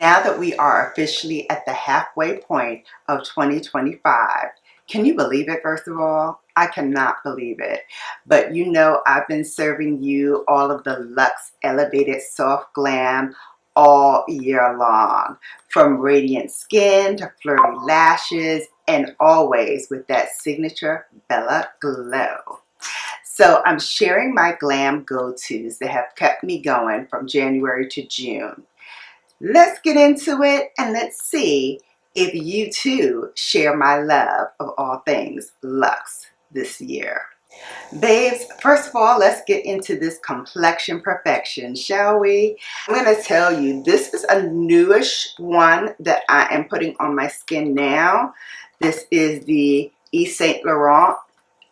Now that we are officially at the halfway point of 2025, can you believe it, first of all? I cannot believe it. But you know, I've been serving you all of the Luxe Elevated Soft Glam all year long. From radiant skin to flirty lashes, and always with that signature Bella glow. So I'm sharing my glam go-tos that have kept me going from January to June. Let's get into it and let's see if you too share my love of all things Luxe this year. Babes, first of all, let's get into this Complexion Perfection, shall we? I'm going to tell you, this is a newish one that I am putting on my skin now. This is the Yves Saint Laurent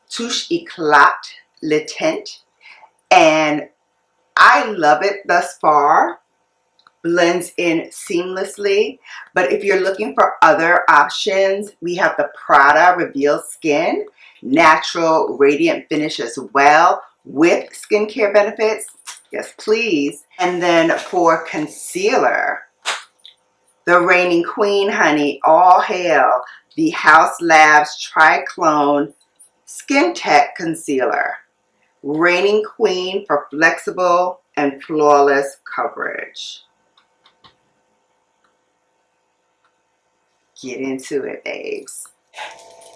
Touche Eclat Le Tint, and I love it thus far. Blends in seamlessly. But if you're looking for other options, we have the Prada Reveal Skin Natural Radiant Finish as well, with skincare benefits. Yes, please. And then for concealer, the reigning queen, honey, all hail the Haus Labs Triclone Skin Tech Concealer. Reigning queen for flexible and flawless coverage. Get into it, babes.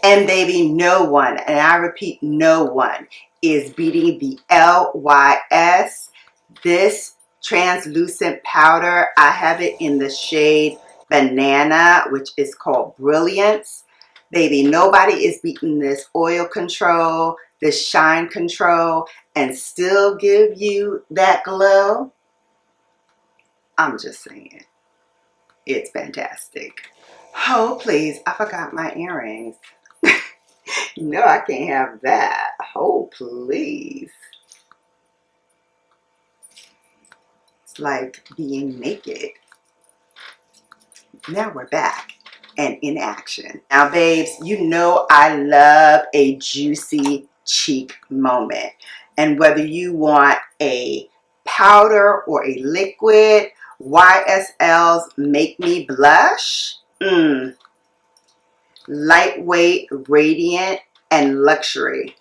And baby, no one, and I repeat, no one is beating the LYS. This translucent powder, I have it in the shade Banana, which is called Brilliance. Baby, nobody is beating this oil control, this shine control, and still give you that glow. I'm just saying, it's fantastic. Oh, please, I forgot my earrings. No, I can't have that. Oh, please. It's like being naked. Now we're back and in action. Now, babes, you know I love a juicy cheek moment. And whether you want a powder or a liquid, YSL's Make Me Blush. Lightweight, radiant, and luxury,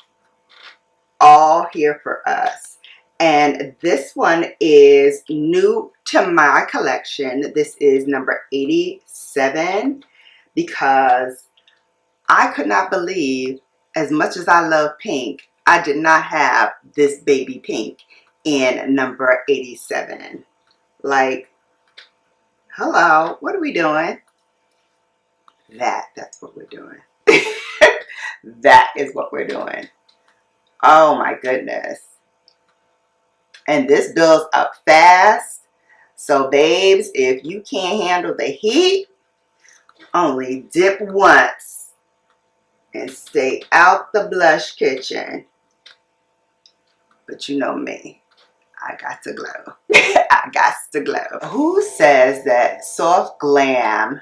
all here for us. And this one is new to my collection. This is number 87, because I could not believe, as much as I love pink, I did not have this baby pink in number 87. Like, hello, what are we doing? That's what we're doing. That is what we're doing. Oh my goodness. And this builds up fast. So babes, if you can't handle the heat, only dip once and stay out the blush kitchen. But you know me, I got to glow. I got to glow. Who says that soft glam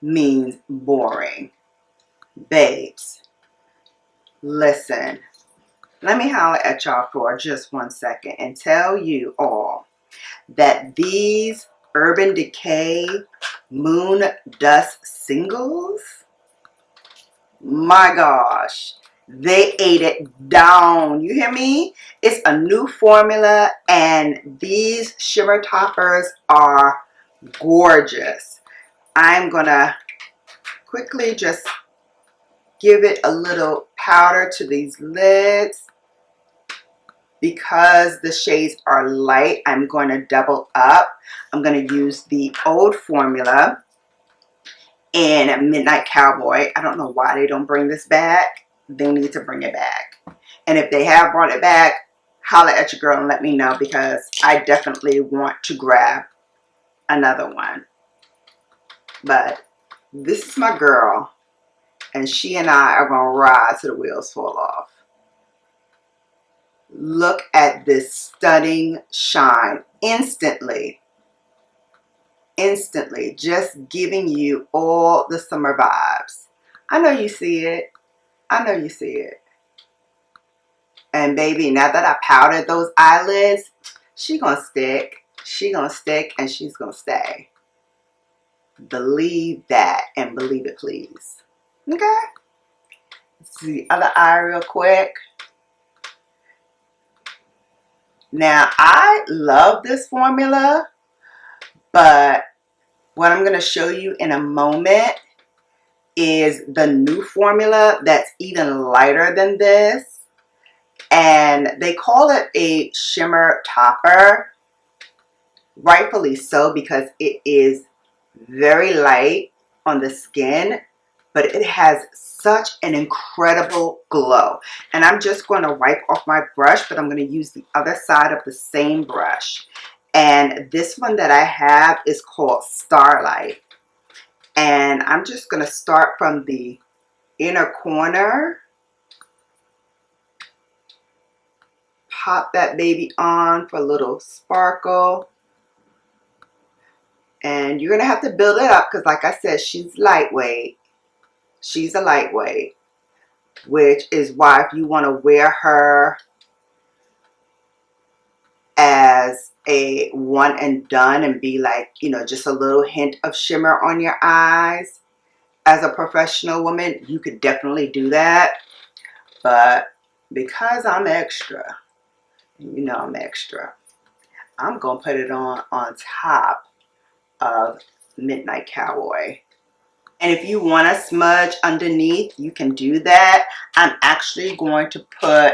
means boring? Babes, listen, let me holler at y'all for just 1 second and tell you all that these Urban Decay Moon Dust singles, my gosh, they ate it down. You hear me? It's a new formula, and these shimmer toppers are gorgeous. I'm gonna quickly just give it a little powder to these lids. Because the shades are light, I'm going to double up. I'm going to use the old formula in Midnight Cowboy. I don't know why they don't bring this back. They need to bring it back. And if they have brought it back, holla at your girl and let me know, because I definitely want to grab another one. But this is my girl, and she and I are going to ride till the wheels fall off. Look at this stunning shine. Instantly, just giving you all the summer vibes. I know you see it. I know you see it. And baby, now that I powdered those eyelids, she gonna stick. she gonna stick and she's gonna stay. Believe that and believe it, please. Okay? Let's see the other eye real quick. Now, I love this formula, but what I'm gonna show you in a moment is the new formula that's even lighter than this. And they call it a shimmer topper. Rightfully so, because it is very light on the skin, but it has such an incredible glow. And I'm just going to wipe off my brush, but I'm going to use the other side of the same brush. And this one that I have is called Starlight. And I'm just going to start from the inner corner. Pop that baby on for a little sparkle. And you're going to have to build it up because, like I said, she's lightweight. She's a lightweight, which is why if you want to wear her as a one and done and be like, you know, just a little hint of shimmer on your eyes as a professional woman, you could definitely do that. But because I'm extra, you know I'm extra, I'm going to put it on top of Midnight Cowboy. And if you want to smudge underneath, you can do that. I'm actually going to put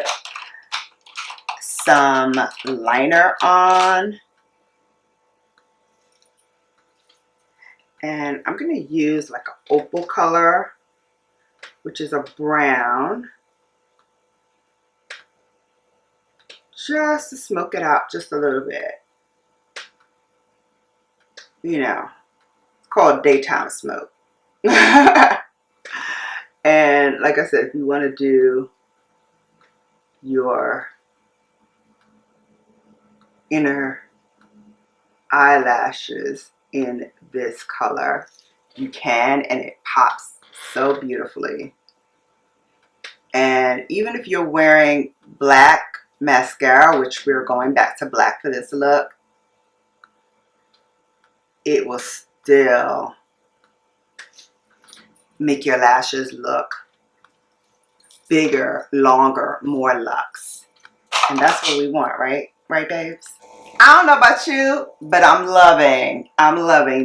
some liner on. And I'm going to use like an opal color, which is a brown, just to smoke it out just a little bit. You know, it's called daytime smoke. And like I said, if you want to do your inner eyelashes in this color, you can, and it pops so beautifully. And even if you're wearing black mascara, which we're going back to black for this look, it will still make your lashes look bigger, longer, more luxe. And that's what we want, right? Right, babes? I don't know about you, but I'm loving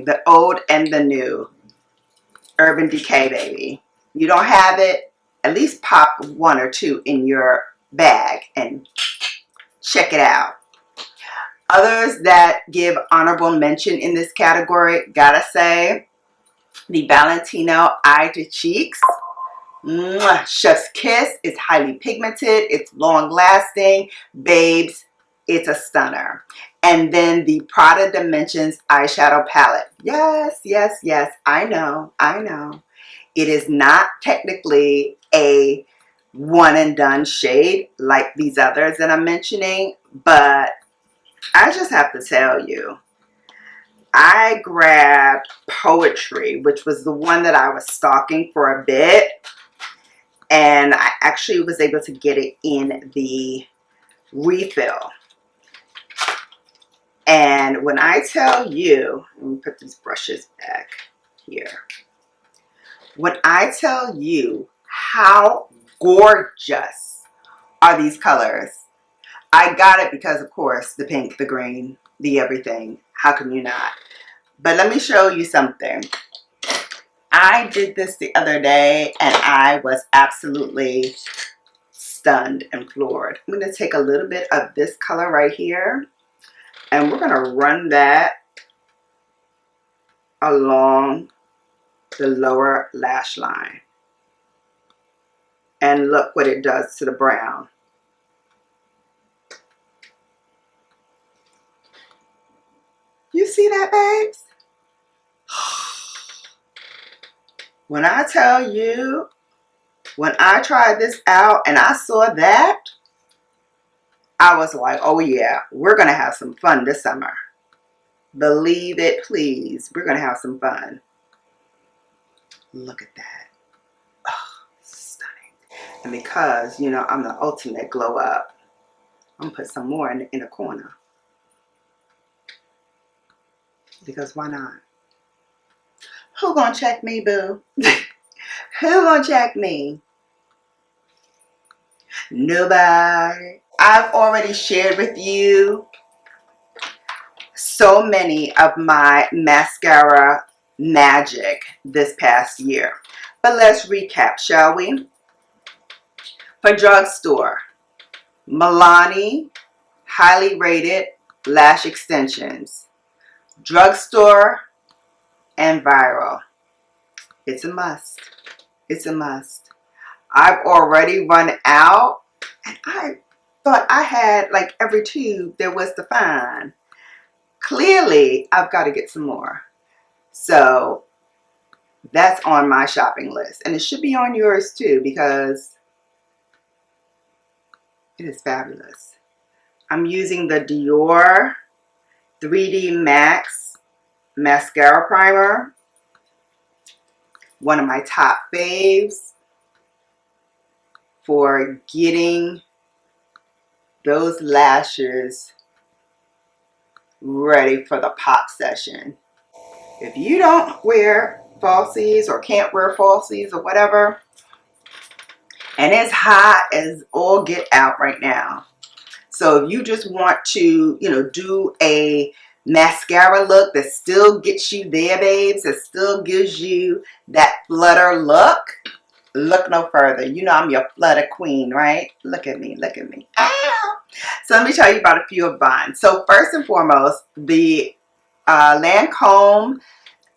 the old and the new Urban Decay, baby. You don't have it, at least pop one or two in your bag and check it out. Others that give honorable mention in this category, gotta say, the Valentino Eye to Cheeks. Mwah, Chef's Kiss is highly pigmented. It's long lasting. Babes, it's a stunner. And then the Prada Dimensions eyeshadow palette. Yes, yes, yes. I know. It is not technically a one and done shade like these others that I'm mentioning, but I just have to tell you, I grabbed Poetry, which was the one that I was stalking for a bit. And I actually was able to get it in the refill. And when I tell you, let me put these brushes back here. When I tell you how gorgeous are these colors, I got it because, of course, the pink, the green, the everything. How can you not? But let me show you something. I did this the other day and I was absolutely stunned and floored. I'm going to take a little bit of this color right here and we're going to run that along the lower lash line. And look what it does to the brown. You see that, babes? When I tell you, when I tried this out and I saw that, I was like, oh yeah, we're going to have some fun this summer. Believe it, please. We're going to have some fun. Look at that. Oh, stunning. And because, you know, I'm the ultimate glow up, I'm going to put some more in the corner. because why not? Who gonna check me, boo? Who gonna check me? Nobody. I've already shared with you so many of my mascara magic this past year. But let's recap, shall we? For drugstore, Milani highly rated lash extensions. Drugstore and viral. It's a must. It's a must. I've already run out, and I thought I had like every tube there was to find. Clearly, I've got to get some more. So that's on my shopping list. And it should be on yours too, because it is fabulous. I'm using the Dior 3D Max Mascara Primer. One of my top faves for getting those lashes ready for the pop session. If you don't wear falsies or can't wear falsies or whatever, and it's hot as all get out right now, so if you just want to, you know, do a mascara look that still gets you there, babes, that still gives you that flutter look, look no further. You know I'm your flutter queen, right? Look at me, look at me. Ow! So let me tell you about a few of mine. So first and foremost, the Lancome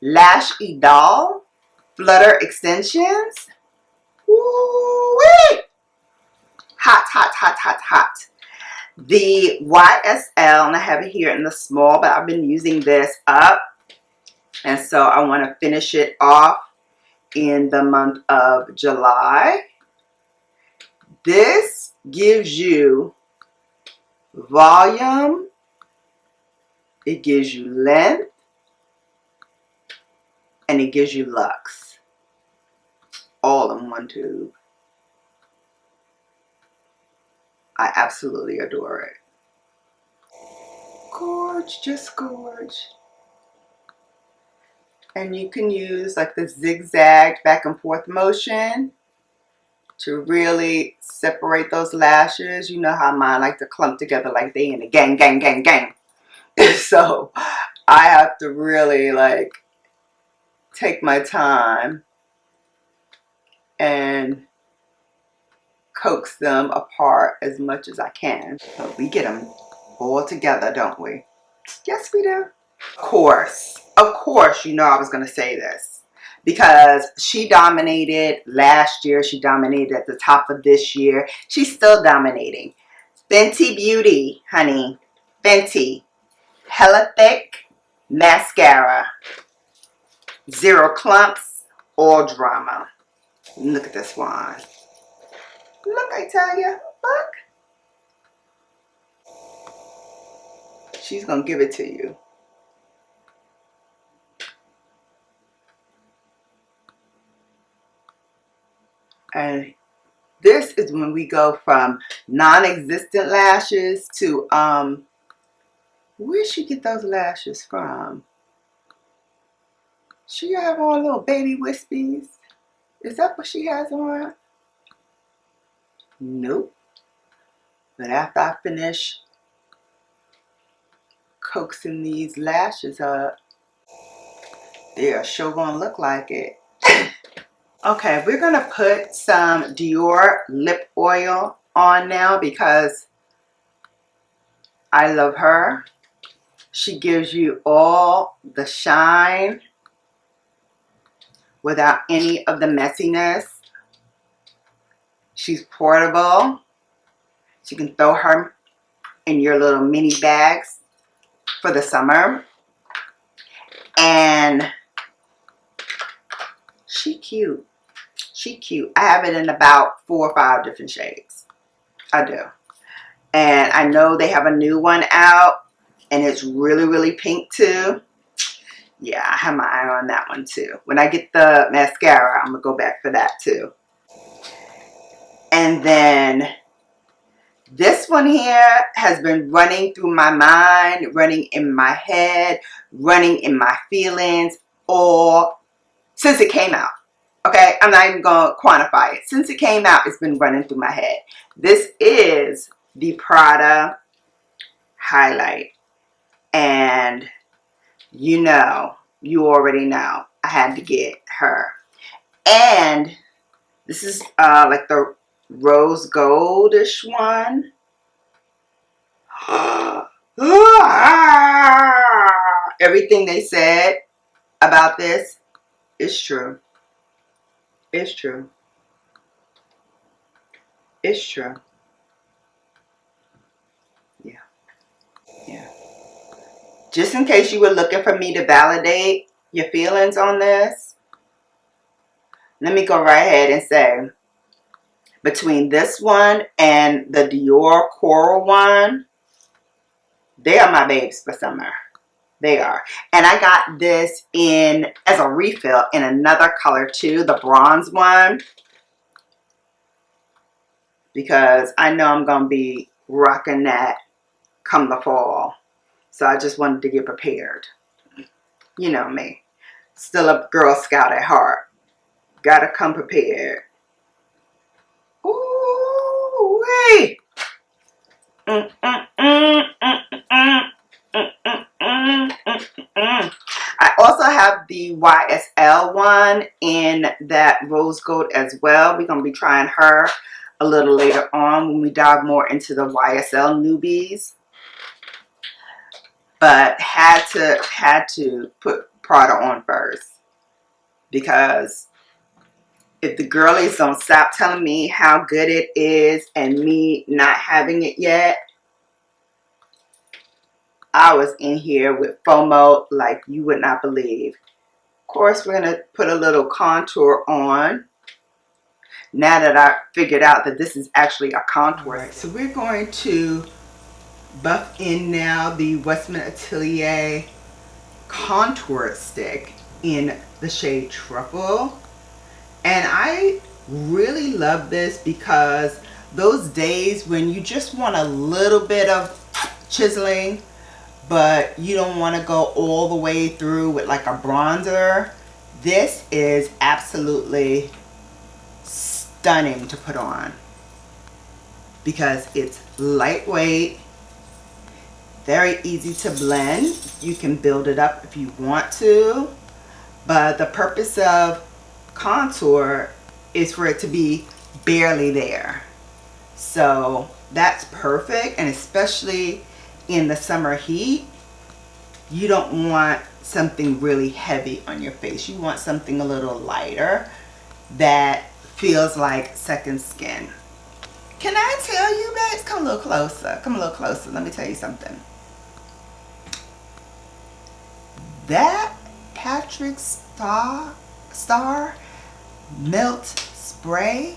Lash Idol Flutter Extensions. Woo-wee! Hot, hot, hot, hot, hot. The YSL, and I have it here in the small, but I've been using this up. And so I want to finish it off in the month of July. This gives you volume, it gives you length, and it gives you luxe. All in one tube. I absolutely adore it. Gorge, just gorge. And you can use like the zigzag back and forth motion to really separate those lashes. You know how mine like to clump together like they in a gang, gang, gang, gang. So I have to really like take my time and coax them apart as much as I can. But we get them all together, don't we? Yes, we do. Of course, you know I was going to say this. Because she dominated last year. She dominated at the top of this year. She's still dominating. Fenty Beauty, honey. Fenty. Hella thick mascara. Zero clumps or drama. Look at this one. Look, I tell you. Look. She's going to give it to you. And this is when we go from non-existent lashes to, where'd she get those lashes from? She have all little baby wispies. Is that what she has on? Nope. But after I finish coaxing these lashes up, they are sure gonna look like it. Okay, we're gonna put some Dior lip oil on now because I love her. She gives you all the shine without any of the messiness. She's portable. So you can throw her in your little mini bags for the summer. And she cute. She cute. I have it in about 4 or 5 different shades. I do. And I know they have a new one out. And it's really, really pink too. Yeah, I have my eye on that one too. When I get the mascara, I'm going to go back for that too. And then This one here has been running through my mind, running in my head, running in my feelings all since it came out. Okay, I'm not even going to quantify it. Since it came out, it's been running through my head. This is the Prada highlight. And you already know, I had to get her. And this is like the rose goldish one. Everything they said about this is true. It's true. It's true. Yeah. Yeah. Just in case you were looking for me to validate your feelings on this, let me go right ahead and say, between this one and the Dior Coral one, they are my babes for summer. They are. And I got this in as a refill in another color too, the bronze one, because I know I'm going to be rocking that come the fall. So I just wanted to get prepared. You know me. Still a Girl Scout at heart. Gotta come prepared. Ooh, wait. I also have the YSL one in that rose gold as well. We're going to be trying her a little later on when we dive more into the YSL newbies. But had to put Prada on first, because if the girlies don't stop telling me how good it is and me not having it yet, I was in here with FOMO like you would not believe. Of course, we're going to put a little contour on. Now that I figured out that this is actually a contour. Right, so we're going to buff in now the Westman Atelier contour stick in the shade Truffle. And I really love this because those days when you just want a little bit of chiseling, but you don't want to go all the way through with like a bronzer, this is absolutely stunning to put on because it's lightweight, very easy to blend. You can build it up if you want to, but the purpose of contour is for it to be barely there. So that's perfect, and especially in the summer heat, you don't want something really heavy on your face. You want something a little lighter that feels like second skin. Can I tell you, babes? Come a little closer. Come a little closer. Let me tell you something. That Patrick Star Melt Spray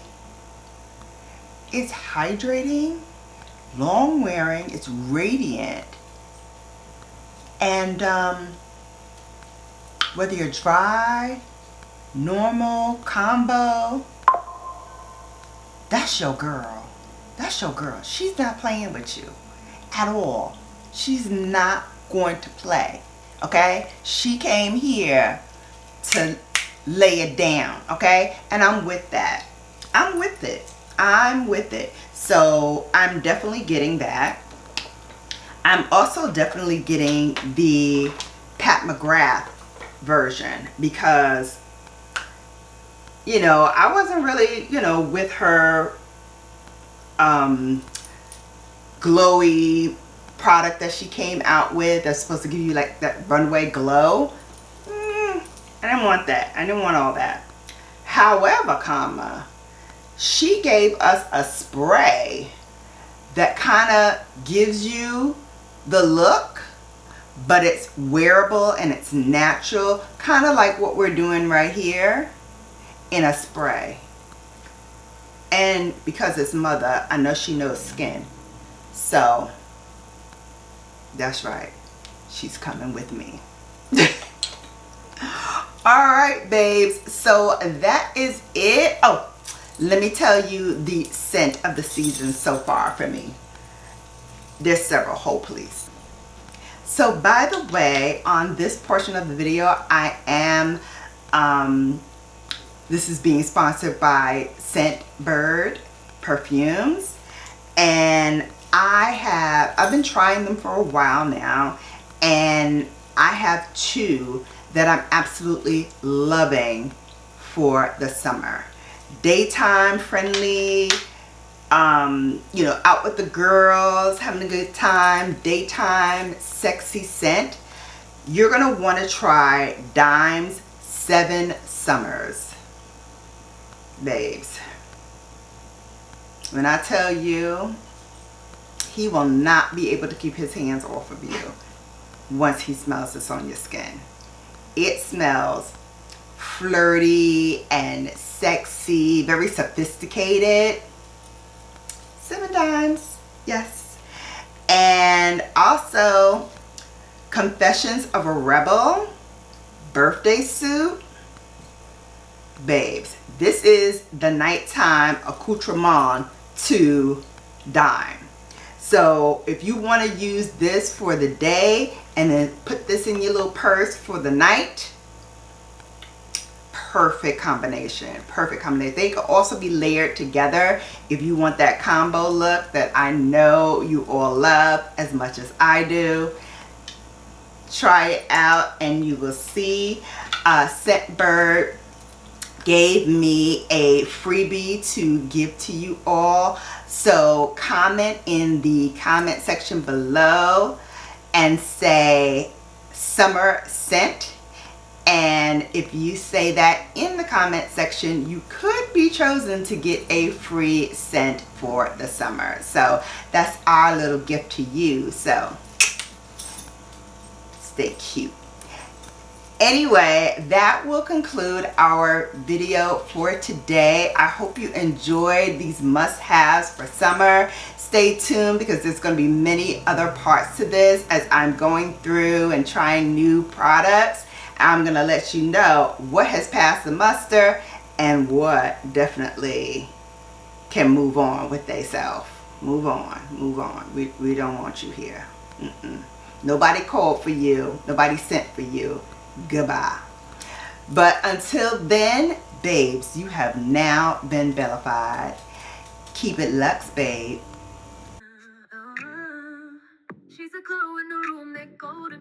is hydrating, long wearing, it's radiant, and whether you're dry, normal, combo, that's your girl. That's your girl. She's not playing with you at all. She's not going to play. Okay? She came here to lay it down. Okay? And I'm with that. I'm with it. I'm with it. So I'm definitely getting that. I'm also definitely getting the Pat McGrath version because, you know, I wasn't really, you know, with her glowy product that she came out with that's supposed to give you like that runway glow. I didn't want that. I didn't want all that. However, she gave us a spray that kind of gives you the look, but it's wearable and it's natural, kind of like what we're doing right here in a spray. And because it's mother, I know she knows skin, so that's right, she's coming with me. All right, babes, so that is it. Oh, let me tell you the scent of the season so far for me. There's several, hold please. So by the way, on this portion of the video, I am, this is being sponsored by Scentbird perfumes, and I've been trying them for a while now, and I have two that I'm absolutely loving for the summer. Daytime friendly, you know, out with the girls, having a good time, daytime sexy scent. You're gonna want to try Dime's 7 Summers, babes. When I tell you, he will not be able to keep his hands off of you once he smells this on your skin. It smells flirty and sexy, very sophisticated. 7 Dimes, yes. And also Confessions of a Rebel birthday suit. Babes, this is the nighttime accoutrement to Dime. So if you want to use this for the day and then put this in your little purse for the night, perfect combination, perfect combination. They could also be layered together if you want that combo look that I know you all love as much as I do. Try it out and you will see. Scentbird gave me a freebie to give to you all. So comment in the comment section below and say summer scent. And if you say that in the comment section, you could be chosen to get a free scent for the summer. So that's our little gift to you. So stay cute. Anyway, that will conclude our video for today. I hope you enjoyed these must-haves for summer. Stay tuned because there's going to be many other parts to this as I'm going through and trying new products. I'm going to let you know what has passed the muster and what definitely can move on with themselves. Move on, move on. We don't want you here. Nobody called for you. Nobody sent for you. Goodbye. But until then, babes, you have now been BELLAfied. Keep it luxe, babe.